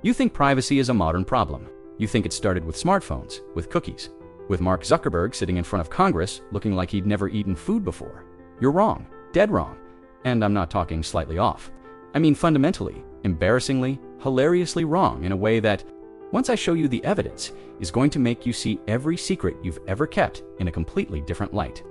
You think privacy is a modern problem. You think it started with smartphones, with cookies, with Mark Zuckerberg sitting in front of Congress looking like he'd never eaten food before. You're wrong, dead wrong. And I'm not talking slightly off. I mean fundamentally, embarrassingly, hilariously wrong in a way that, once I show you the evidence, is going to make you see every secret you've ever kept in a completely different light.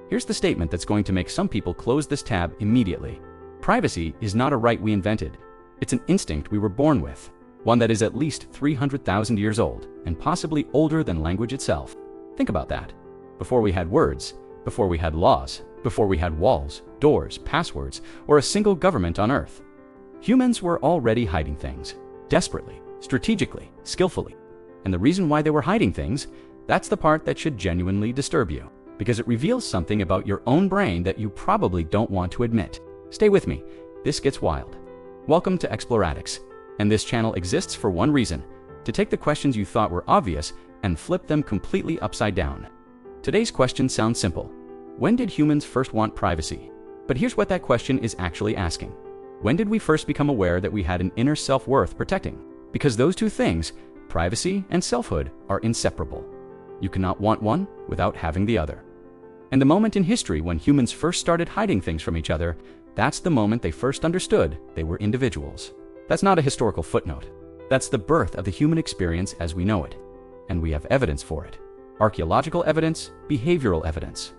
Here's the statement that's going to make some people close this tab immediately. Privacy is not a right we invented. It's an instinct we were born with, one that is at least 300,000 years old and possibly older than language itself. Think about that. Before we had words, before we had laws, before we had walls, doors, passwords, or a single government on Earth, humans were already hiding things, desperately, strategically, skillfully. And the reason why they were hiding things, that's the part that should genuinely disturb you, because it reveals something about your own brain that you probably don't want to admit. Stay with me, this gets wild. Welcome to Exploratics, and this channel exists for one reason: to take the questions you thought were obvious and flip them completely upside down. Today's question sounds simple. When did humans first want privacy? But here's what that question is actually asking. When did we first become aware that we had an inner self worth protecting? Because those two things, privacy and selfhood, are inseparable. You cannot want one without having the other. And the moment in history when humans first started hiding things from each other, that's the moment they first understood they were individuals. That's not a historical footnote. That's the birth of the human experience as we know it. And we have evidence for it. Archaeological evidence, behavioral evidence.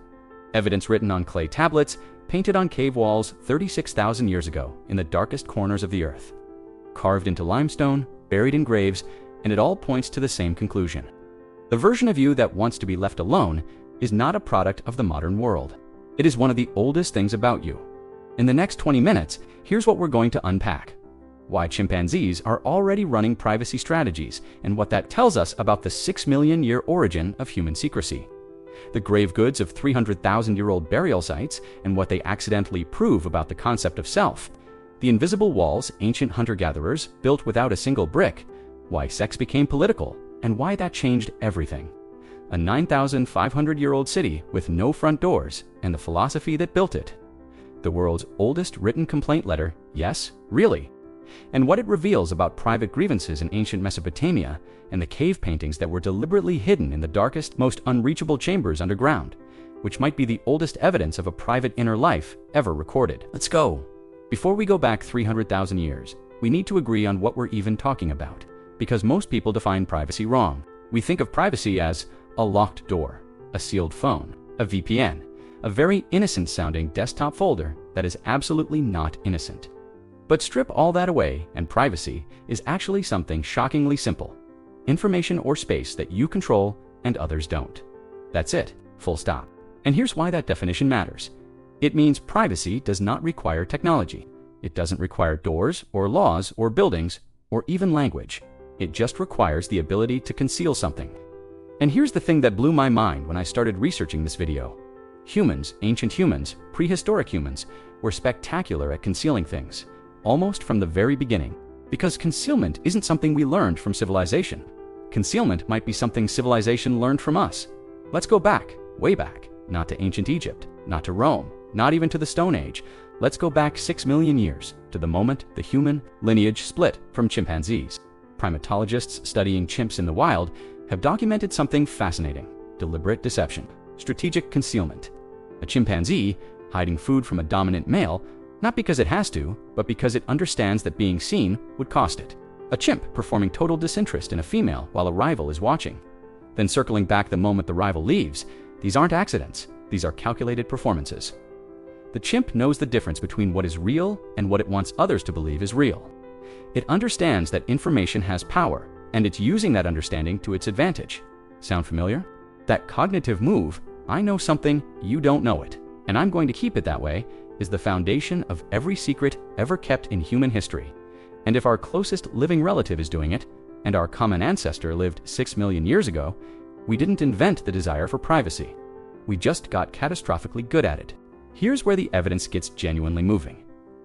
Evidence written on clay tablets, painted on cave walls 36,000 years ago in the darkest corners of the earth. Carved into limestone, buried in graves, and it all points to the same conclusion. The version of you that wants to be left alone is not a product of the modern world. It is one of the oldest things about you. In the next 20 minutes, here's what we're going to unpack. Why chimpanzees are already running privacy strategies and what that tells us about the 6 million year origin of human secrecy. The grave goods of 300,000-year-old burial sites and what they accidentally prove about the concept of self. The invisible walls ancient hunter-gatherers built without a single brick. Why sex became political and why that changed everything. A 9,500-year-old city with no front doors and the philosophy that built it. The world's oldest written complaint letter, yes, really. And what it reveals about private grievances in ancient Mesopotamia and the cave paintings that were deliberately hidden in the darkest, most unreachable chambers underground, which might be the oldest evidence of a private inner life ever recorded. Let's go. Before we go back 300,000 years, we need to agree on what we're even talking about, because most people define privacy wrong. We think of privacy as a locked door, a sealed phone, a VPN, a very innocent-sounding desktop folder that is absolutely not innocent. But strip all that away, and privacy is actually something shockingly simple. Information or space that you control and others don't. That's it, full stop. And here's why that definition matters. It means privacy does not require technology. It doesn't require doors or laws or buildings or even language. It just requires the ability to conceal something. And here's the thing that blew my mind when I started researching this video. Humans, ancient humans, prehistoric humans, were spectacular at concealing things. Almost from the very beginning, because concealment isn't something we learned from civilization. Concealment might be something civilization learned from us. Let's go back, way back, not to ancient Egypt, not to Rome, not even to the Stone Age. Let's go back 6 million years to the moment the human lineage split from chimpanzees. Primatologists studying chimps in the wild have documented something fascinating: deliberate deception, strategic concealment. A chimpanzee hiding food from a dominant male, not because it has to, but because it understands that being seen would cost it. A chimp performing total disinterest in a female while a rival is watching. Then circling back the moment the rival leaves. These aren't accidents, these are calculated performances. The chimp knows the difference between what is real and what it wants others to believe is real. It understands that information has power, and it's using that understanding to its advantage. Sound familiar? That cognitive move, I know something, you don't know it, and I'm going to keep it that way, is the foundation of every secret ever kept in human history. And if our closest living relative is doing it, and our common ancestor lived 6 million years ago, we didn't invent the desire for privacy. We just got catastrophically good at it. Here's where the evidence gets genuinely moving.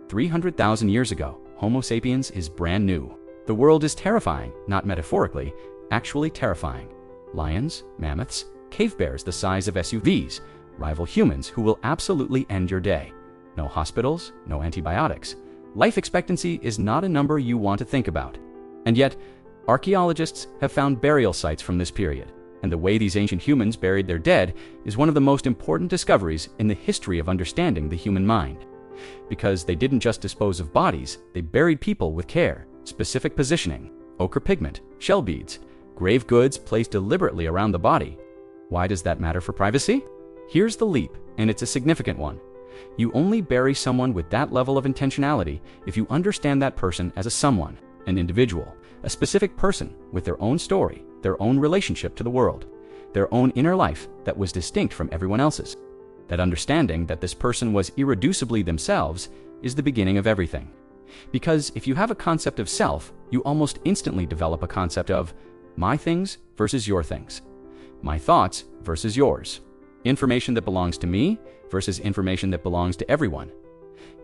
300,000 years ago, Homo sapiens is brand new. The world is terrifying, not metaphorically, actually terrifying. Lions, mammoths, cave bears the size of SUVs, rival humans who will absolutely end your day. No hospitals, no antibiotics. Life expectancy is not a number you want to think about. And yet, archaeologists have found burial sites from this period, and the way these ancient humans buried their dead is one of the most important discoveries in the history of understanding the human mind. Because they didn't just dispose of bodies, they buried people with care, specific positioning, ochre pigment, shell beads, grave goods placed deliberately around the body. Why does that matter for privacy? Here's the leap, and it's a significant one. You only bury someone with that level of intentionality if you understand that person as a someone, an individual, a specific person with their own story, their own relationship to the world, their own inner life that was distinct from everyone else's. That understanding that this person was irreducibly themselves is the beginning of everything. Because if you have a concept of self, you almost instantly develop a concept of my things versus your things, my thoughts versus yours, information that belongs to me versus information that belongs to everyone.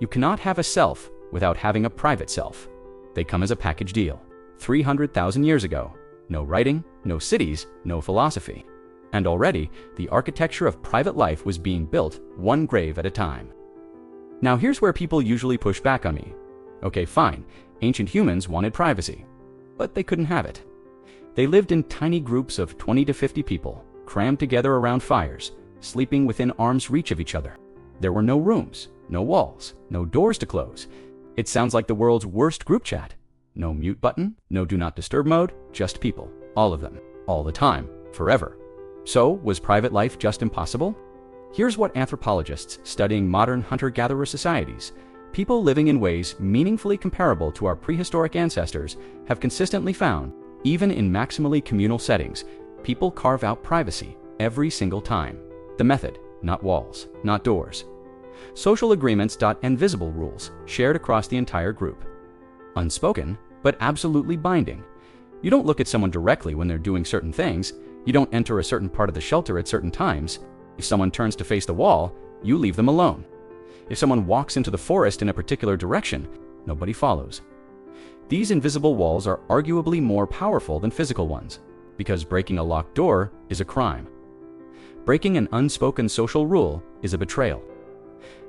You cannot have a self without having a private self. They come as a package deal. 300,000 years ago, no writing, no cities, no philosophy. And already, the architecture of private life was being built one grave at a time. Now here's where people usually push back on me. Okay, fine, ancient humans wanted privacy, but they couldn't have it. They lived in tiny groups of 20 to 50 people, crammed together around fires, sleeping within arm's reach of each other. There were no rooms, no walls, no doors to close. It sounds like the world's worst group chat. No mute button, no do not disturb mode, just people, all of them, all the time, forever. So, was private life just impossible? Here's what anthropologists studying modern hunter-gatherer societies, people living in ways meaningfully comparable to our prehistoric ancestors, have consistently found. Even in maximally communal settings, people carve out privacy every single time. The method, not walls, not doors. Social agreements. Invisible rules shared across the entire group. Unspoken, but absolutely binding. You don't look at someone directly when they're doing certain things. You don't enter a certain part of the shelter at certain times. If someone turns to face the wall, you leave them alone. If someone walks into the forest in a particular direction, nobody follows. These invisible walls are arguably more powerful than physical ones, because breaking a locked door is a crime. Breaking an unspoken social rule is a betrayal.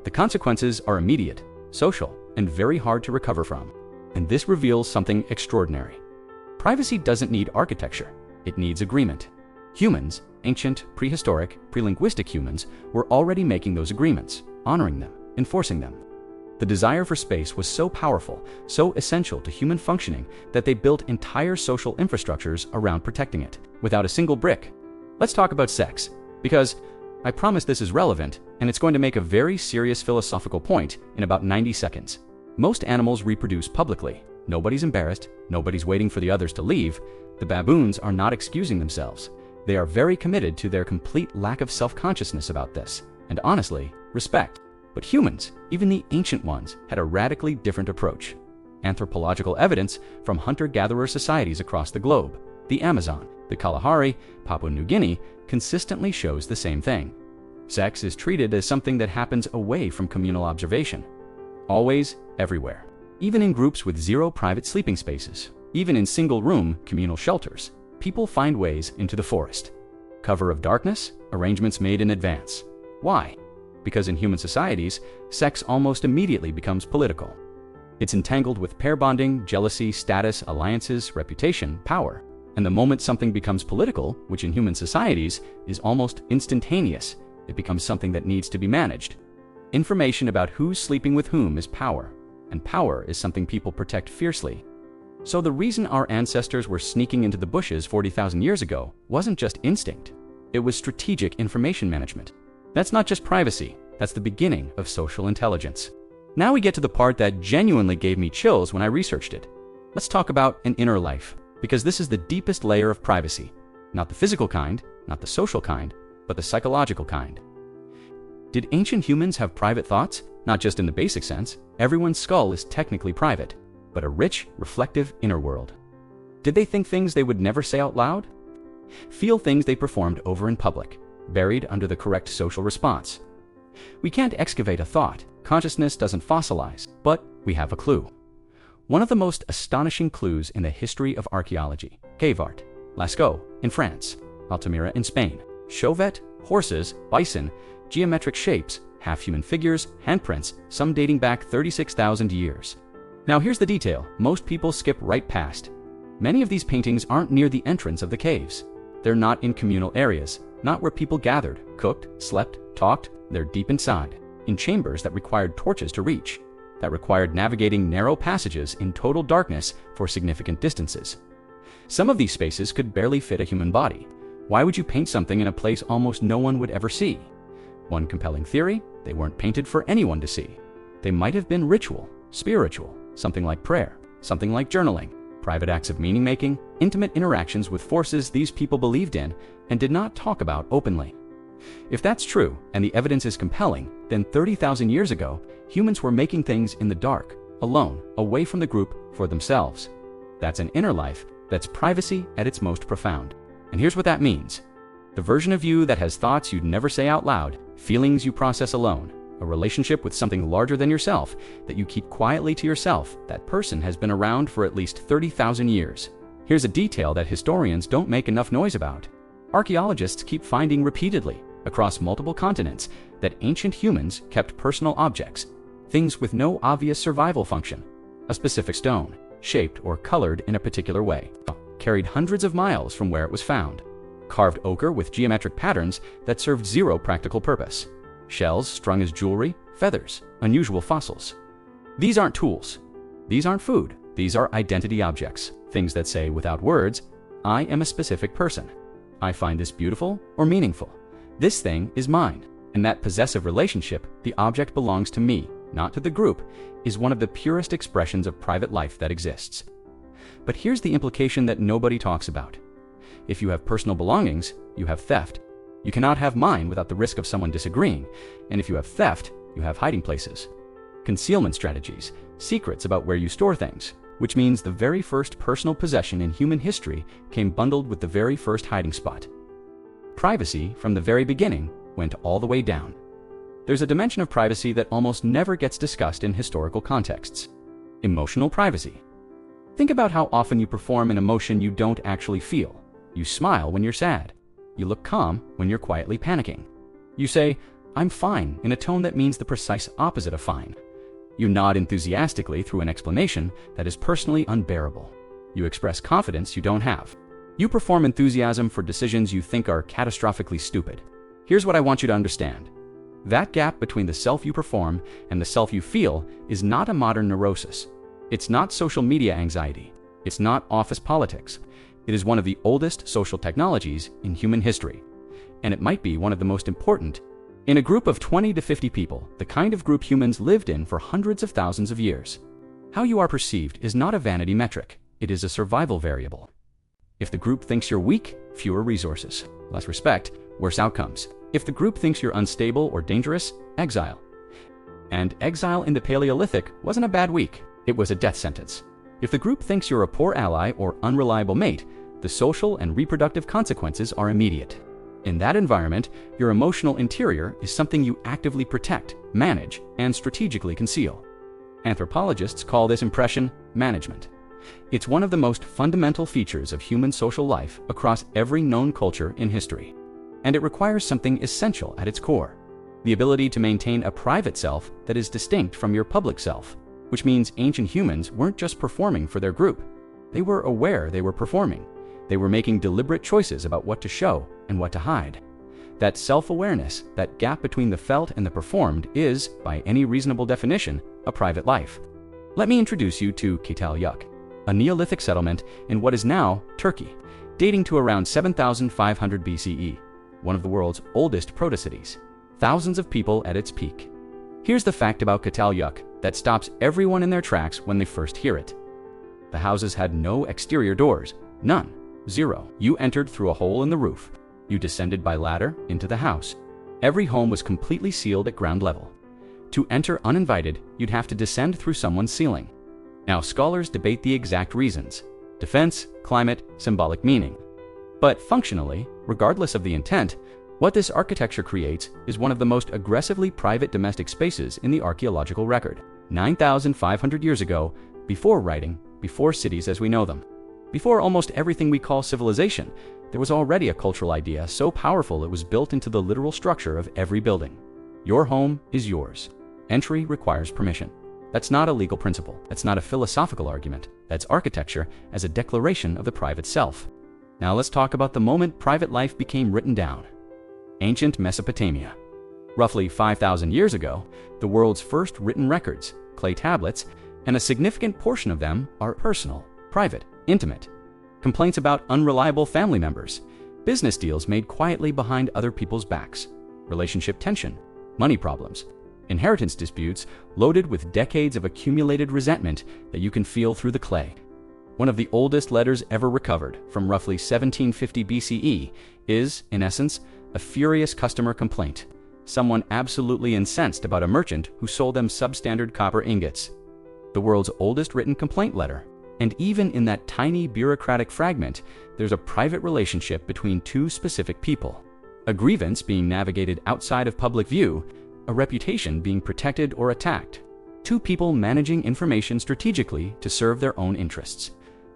The consequences are immediate, social, and very hard to recover from. And this reveals something extraordinary. Privacy doesn't need architecture, it needs agreement. Humans, ancient, prehistoric, prelinguistic humans, were already making those agreements, honoring them, enforcing them. The desire for space was so powerful, so essential to human functioning, that they built entire social infrastructures around protecting it, without a single brick. Let's talk about sex, because I promise this is relevant, and it's going to make a very serious philosophical point in about 90 seconds. Most animals reproduce publicly. Nobody's embarrassed, nobody's waiting for the others to leave. The baboons are not excusing themselves. They are very committed to their complete lack of self-consciousness about this, and honestly, respect. But humans, even the ancient ones, had a radically different approach. Anthropological evidence from hunter-gatherer societies across the globe, the Amazon, the Kalahari, Papua New Guinea, consistently shows the same thing. Sex is treated as something that happens away from communal observation. Always, everywhere. Even in groups with zero private sleeping spaces, even in single-room communal shelters, people find ways into the forest. Cover of darkness, arrangements made in advance. Why? Because in human societies, sex almost immediately becomes political. It's entangled with pair bonding, jealousy, status, alliances, reputation, power. And the moment something becomes political, which in human societies is almost instantaneous, it becomes something that needs to be managed. Information about who's sleeping with whom is power, and power is something people protect fiercely. So the reason our ancestors were sneaking into the bushes 40,000 years ago wasn't just instinct. It was strategic information management. That's not just privacy, that's the beginning of social intelligence. Now we get to the part that genuinely gave me chills when I researched it. Let's talk about an inner life, because this is the deepest layer of privacy. Not the physical kind, not the social kind, but the psychological kind. Did ancient humans have private thoughts? Not just in the basic sense. Everyone's skull is technically private, but a rich, reflective inner world. Did they think things they would never say out loud? Feel things they performed over in public, buried under the correct social response. We can't excavate a thought. Consciousness doesn't fossilize, but we have a clue. One of the most astonishing clues in the history of archaeology. Cave art. Lascaux in France, Altamira in Spain. Chauvet, horses, bison, geometric shapes, half-human figures, handprints, some dating back 36,000 years. Now here's the detail most people skip right past. Many of these paintings aren't near the entrance of the caves. They're not in communal areas, not where people gathered, cooked, slept, talked. They're deep inside, in chambers that required torches to reach, that required navigating narrow passages in total darkness for significant distances. Some of these spaces could barely fit a human body. Why would you paint something in a place almost no one would ever see? One compelling theory: they weren't painted for anyone to see. They might have been ritual, spiritual, something like prayer, something like journaling, private acts of meaning-making, intimate interactions with forces these people believed in and did not talk about openly. If that's true, and the evidence is compelling, then 30,000 years ago, humans were making things in the dark, alone, away from the group, for themselves. That's an inner life, that's privacy at its most profound. And here's what that means. The version of you that has thoughts you'd never say out loud, feelings you process alone, a relationship with something larger than yourself that you keep quietly to yourself, that person has been around for at least 30,000 years. Here's a detail that historians don't make enough noise about. Archaeologists keep finding repeatedly, across multiple continents, that ancient humans kept personal objects, things with no obvious survival function. A specific stone, shaped or colored in a particular way, carried hundreds of miles from where it was found. Carved ochre with geometric patterns that served zero practical purpose. Shells strung as jewelry, feathers, unusual fossils. These aren't tools. These aren't food. These are identity objects, things that say without words, I am a specific person. I find this beautiful or meaningful. This thing is mine. And that possessive relationship, the object belongs to me, not to the group, is one of the purest expressions of private life that exists. But here's the implication that nobody talks about. If you have personal belongings, you have theft. You cannot have mine without the risk of someone disagreeing. And if you have theft, you have hiding places, concealment strategies, secrets about where you store things, which means the very first personal possession in human history came bundled with the very first hiding spot. Privacy, from the very beginning, went all the way down. There's a dimension of privacy that almost never gets discussed in historical contexts: emotional privacy. Think about how often you perform an emotion you don't actually feel. You smile when you're sad. You look calm when you're quietly panicking. You say, I'm fine, in a tone that means the precise opposite of fine. You nod enthusiastically through an explanation that is personally unbearable. You express confidence you don't have. You perform enthusiasm for decisions you think are catastrophically stupid. Here's what I want you to understand. That gap between the self you perform and the self you feel is not a modern neurosis. It's not social media anxiety. It's not office politics. It is one of the oldest social technologies in human history. And it might be one of the most important. In a group of 20 to 50 people, the kind of group humans lived in for hundreds of thousands of years. How you are perceived is not a vanity metric. It is a survival variable. If the group thinks you're weak, fewer resources, less respect, worse outcomes. If the group thinks you're unstable or dangerous, exile. And exile in the Paleolithic wasn't a bad week. It was a death sentence. If the group thinks you're a poor ally or unreliable mate, the social and reproductive consequences are immediate. In that environment, your emotional interior is something you actively protect, manage, and strategically conceal. Anthropologists call this impression management. It's one of the most fundamental features of human social life across every known culture in history. And it requires something essential at its core: the ability to maintain a private self that is distinct from your public self, which means ancient humans weren't just performing for their group. They were aware they were performing. They were making deliberate choices about what to show and what to hide. That self-awareness, that gap between the felt and the performed, is, by any reasonable definition, a private life. Let me introduce you to Çatalhöyük, a Neolithic settlement in what is now Turkey, dating to around 7,500 BCE, one of the world's oldest proto-cities. Thousands of people at its peak. Here's the fact about Çatalhöyük that stops everyone in their tracks when they first hear it. The houses had no exterior doors, none, zero. You entered through a hole in the roof. You descended by ladder into the house. Every home was completely sealed at ground level. To enter uninvited, you'd have to descend through someone's ceiling. Now, scholars debate the exact reasons: defense, climate, symbolic meaning. But functionally, regardless of the intent, what this architecture creates is one of the most aggressively private domestic spaces in the archaeological record. 9,500 years ago, before writing, before cities as we know them, before almost everything we call civilization, there was already a cultural idea so powerful it was built into the literal structure of every building. Your home is yours. Entry requires permission. That's not a legal principle. That's not a philosophical argument. That's architecture as a declaration of the private self. Now let's talk about the moment private life became written down. Ancient Mesopotamia. Roughly 5,000 years ago, the world's first written records, clay tablets, and a significant portion of them are personal, private, intimate. Complaints about unreliable family members, business deals made quietly behind other people's backs, relationship tension, money problems, inheritance disputes loaded with decades of accumulated resentment that you can feel through the clay. One of the oldest letters ever recovered, from roughly 1750 BCE, is, in essence, a furious customer complaint. Someone absolutely incensed about a merchant who sold them substandard copper ingots. The world's oldest written complaint letter. And even in that tiny bureaucratic fragment, there's a private relationship between two specific people. A grievance being navigated outside of public view, a reputation being protected or attacked. Two people managing information strategically to serve their own interests.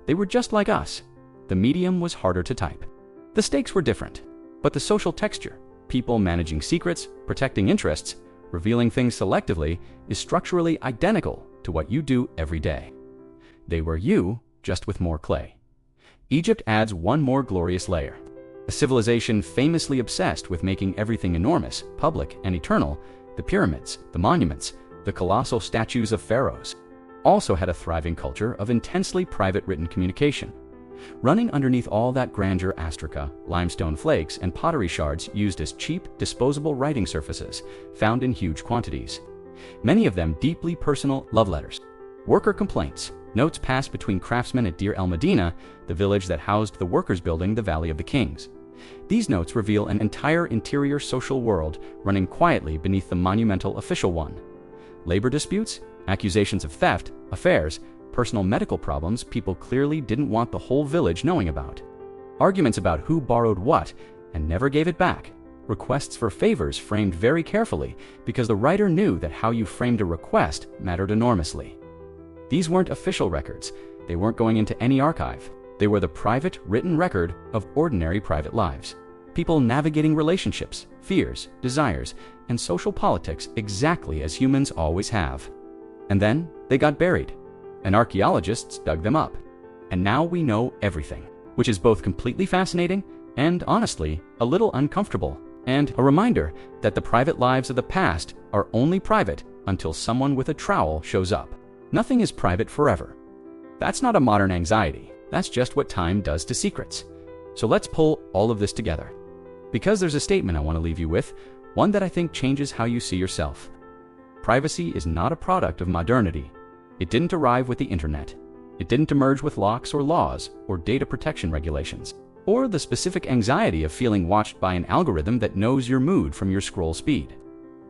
They were just like us. The medium was harder to type. The stakes were different, but the social texture, people managing secrets, protecting interests, revealing things selectively, is structurally identical to what you do every day. They were you, just with more clay. Egypt adds one more glorious layer. A civilization famously obsessed with making everything enormous, public, and eternal, the pyramids, the monuments, the colossal statues of pharaohs, also had a thriving culture of intensely private written communication. Running underneath all that grandeur, astraca, limestone flakes, and pottery shards used as cheap, disposable writing surfaces, found in huge quantities. Many of them deeply personal love letters, worker complaints, notes passed between craftsmen at Deir el-Medina, the village that housed the workers building the Valley of the Kings. These notes reveal an entire interior social world running quietly beneath the monumental official one. Labor disputes, accusations of theft, affairs, personal medical problems people clearly didn't want the whole village knowing about. Arguments about who borrowed what and never gave it back. Requests for favors framed very carefully because the writer knew that how you framed a request mattered enormously. These weren't official records. They weren't going into any archive. They were the private, written record of ordinary private lives. People navigating relationships, fears, desires, and social politics exactly as humans always have. And then they got buried, and archaeologists dug them up. And now we know everything, which is both completely fascinating and, honestly, a little uncomfortable, and a reminder that the private lives of the past are only private until someone with a trowel shows up. Nothing is private forever. That's not a modern anxiety. That's just what time does to secrets. So let's pull all of this together. Because there's a statement I want to leave you with, one that I think changes how you see yourself. Privacy is not a product of modernity. It didn't arrive with the internet. It didn't emerge with locks or laws or data protection regulations, or the specific anxiety of feeling watched by an algorithm that knows your mood from your scroll speed.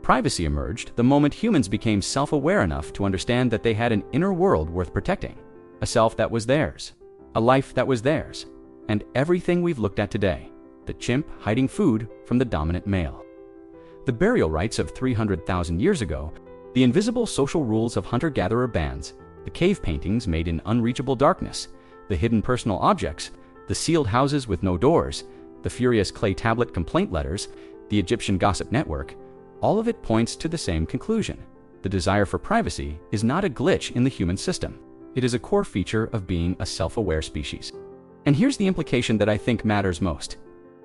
Privacy emerged the moment humans became self-aware enough to understand that they had an inner world worth protecting, a self that was theirs, a life that was theirs, and everything we've looked at today, the chimp hiding food from the dominant male. The burial rites of 300,000 years ago, the invisible social rules of hunter-gatherer bands, the cave paintings made in unreachable darkness, the hidden personal objects, the sealed houses with no doors, the furious clay tablet complaint letters, the Egyptian gossip network, all of it points to the same conclusion. The desire for privacy is not a glitch in the human system. It is a core feature of being a self-aware species. And here's the implication that I think matters most.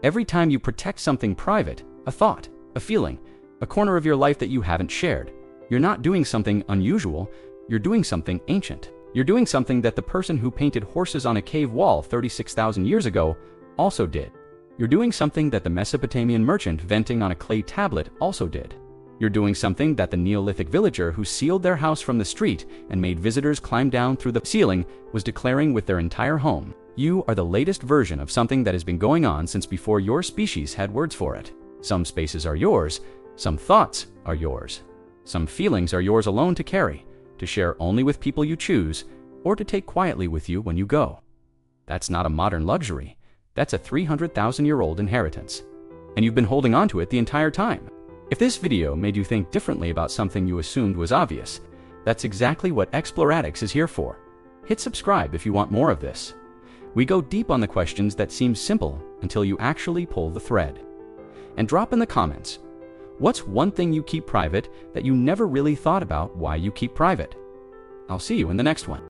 Every time you protect something private, a thought, a feeling, a corner of your life that you haven't shared, you're not doing something unusual, you're doing something ancient. You're doing something that the person who painted horses on a cave wall 36,000 years ago also did. You're doing something that the Mesopotamian merchant venting on a clay tablet also did. You're doing something that the Neolithic villager who sealed their house from the street and made visitors climb down through the ceiling was declaring with their entire home. You are the latest version of something that has been going on since before your species had words for it. Some spaces are yours, some thoughts are yours, some feelings are yours alone to carry, to share only with people you choose, or to take quietly with you when you go. That's not a modern luxury. That's a 300,000-year-old inheritance. And you've been holding on to it the entire time. If this video made you think differently about something you assumed was obvious, that's exactly what Exploratics is here for. Hit subscribe if you want more of this. We go deep on the questions that seem simple until you actually pull the thread. And drop in the comments, what's one thing you keep private that you never really thought about why you keep private? I'll see you in the next one.